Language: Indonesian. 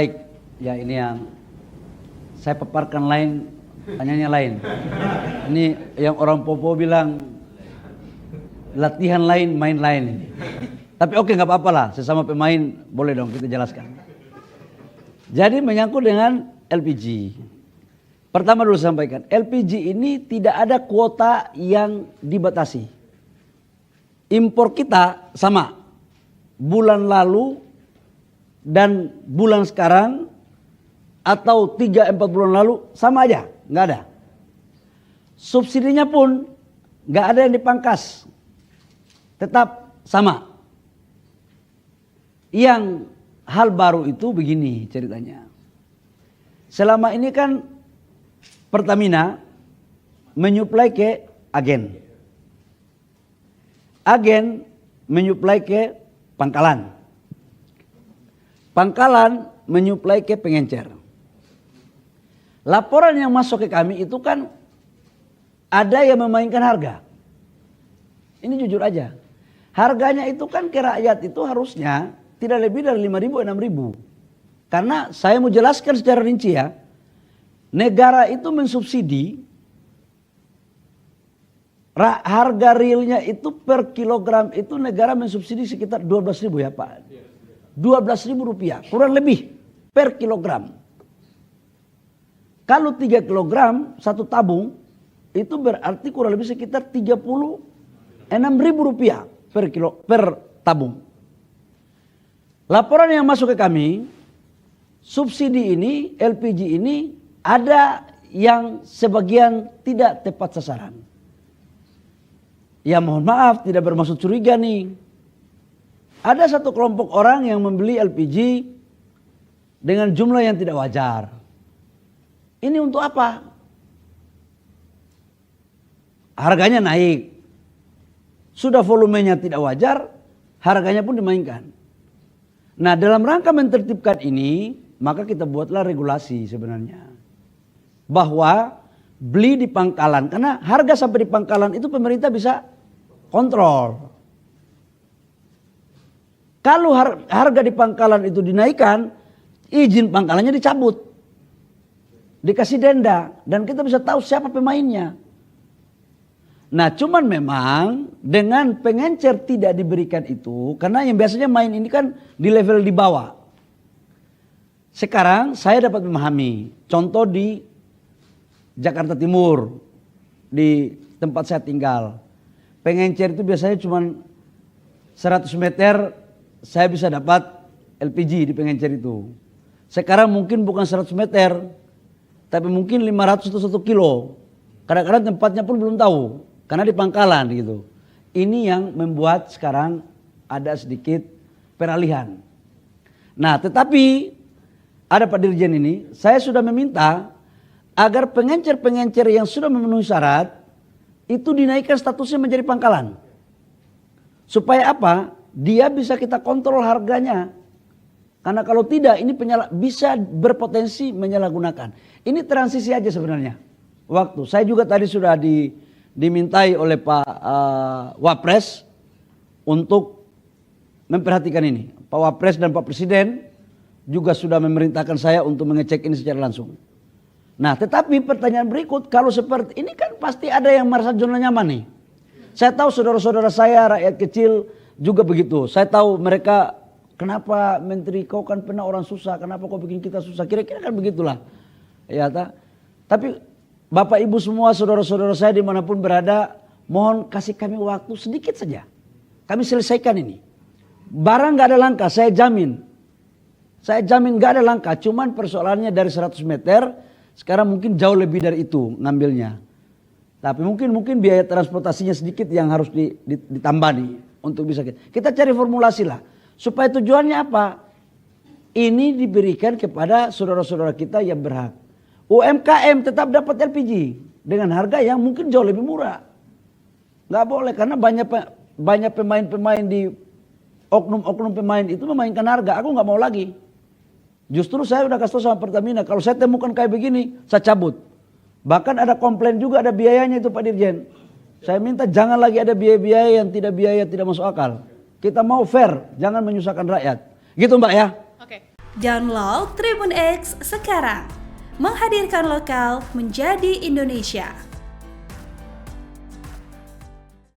Baik, ya ini yang saya paparkan lain, tanyanya lain. Ini yang orang Popo bilang latihan lain, main lain. Tapi oke, nggak apa-apa lah, sesama pemain boleh dong kita jelaskan. Jadi menyangkut dengan LPG. Pertama dulu sampaikan, LPG ini tidak ada kuota yang dibatasi. Impor kita sama, bulan lalu dan bulan sekarang atau 3-4 bulan lalu sama aja, nggak ada. Subsidinya pun nggak ada yang dipangkas, tetap sama. Yang hal baru itu begini ceritanya. Selama ini kan Pertamina menyuplai ke agen. Agen menyuplai ke pangkalan. Pangkalan menyuplai ke pengencer. Laporan yang masuk ke kami itu kan ada yang memainkan harga. Ini jujur aja. Harganya itu kan ke rakyat itu harusnya tidak lebih dari 5.000, 6.000. Karena saya mau jelaskan secara rinci ya. Negara itu mensubsidi harga realnya itu per kilogram itu negara mensubsidi sekitar 12.000 ya Pak. 12.000 rupiah kurang lebih per kilogram. Kalau 3 kilogram satu tabung itu berarti kurang lebih sekitar 36.000 rupiah per tabung. Laporan yang masuk ke kami, subsidi ini, LPG ini ada yang sebagian tidak tepat sasaran. Ya mohon maaf tidak bermaksud curiga nih. Ada satu kelompok orang yang membeli LPG dengan jumlah yang tidak wajar. Ini untuk apa? Harganya naik. Sudah volumenya tidak wajar, harganya pun dimainkan. Nah dalam rangka mentertibkan ini, maka kita buatlah regulasi sebenarnya. Bahwa beli di pangkalan, karena harga sampai di pangkalan itu pemerintah bisa kontrol. Kalau harga di pangkalan itu dinaikkan, izin pangkalannya dicabut. Dikasih denda, dan kita bisa tahu siapa pemainnya. Nah cuman memang dengan pengencer tidak diberikan itu, karena yang biasanya main ini kan di level di bawah. Sekarang saya dapat memahami, contoh di Jakarta Timur, di tempat saya tinggal. Pengencer itu biasanya cuma 100 meter saya bisa dapat LPG di pengencer itu. Sekarang mungkin bukan 100 meter, tapi mungkin 500 atau 1 kilo. Kadang-kadang tempatnya pun belum tahu, karena di pangkalan gitu. Ini yang membuat sekarang ada sedikit peralihan. Nah tetapi ada Pak Dirjen ini, saya sudah meminta agar pengencer-pengencer yang sudah memenuhi syarat itu dinaikkan statusnya menjadi pangkalan. Supaya apa? Dia bisa kita kontrol harganya. Karena kalau tidak ini bisa berpotensi menyalahgunakan. Ini transisi aja sebenarnya. Waktu saya juga tadi sudah dimintai oleh Pak Wapres untuk memperhatikan ini. Pak Wapres dan Pak Presiden juga sudah memerintahkan saya untuk mengecek ini secara langsung. Nah tetapi pertanyaan berikut, kalau seperti ini kan pasti ada yang merasa zona nyaman nih. Saya tahu saudara-saudara saya rakyat kecil juga begitu. Saya tahu mereka, kenapa menteri kau kan pernah orang susah, kenapa kau bikin kita susah, kira-kira kan begitulah. Ya, tapi Bapak Ibu semua saudara-saudara saya dimanapun berada, mohon kasih kami waktu sedikit saja. Kami selesaikan ini. Barang gak ada langka, saya jamin. Saya jamin gak ada langka, cuman persoalannya dari 100 meter, sekarang mungkin jauh lebih dari itu ngambilnya. Tapi mungkin biaya transportasinya sedikit yang harus ditambah nih untuk bisa kita cari formulasi lah. Supaya tujuannya apa? Ini diberikan kepada saudara-saudara kita yang berhak. UMKM tetap dapat LPG dengan harga yang mungkin jauh lebih murah. Nggak boleh karena banyak pemain-pemain di oknum-oknum pemain itu memainkan harga. Aku nggak mau lagi. Justru saya udah kasih tahu sama Pertamina, kalau saya temukan kayak begini, saya cabut. Bahkan ada komplain juga, ada biayanya itu Pak Dirjen. Saya minta jangan lagi ada biaya-biaya yang tidak masuk akal. Kita mau fair, jangan menyusahkan rakyat. Gitu Mbak ya. Oke. Download Tribun X sekarang. Menghadirkan lokal menjadi Indonesia.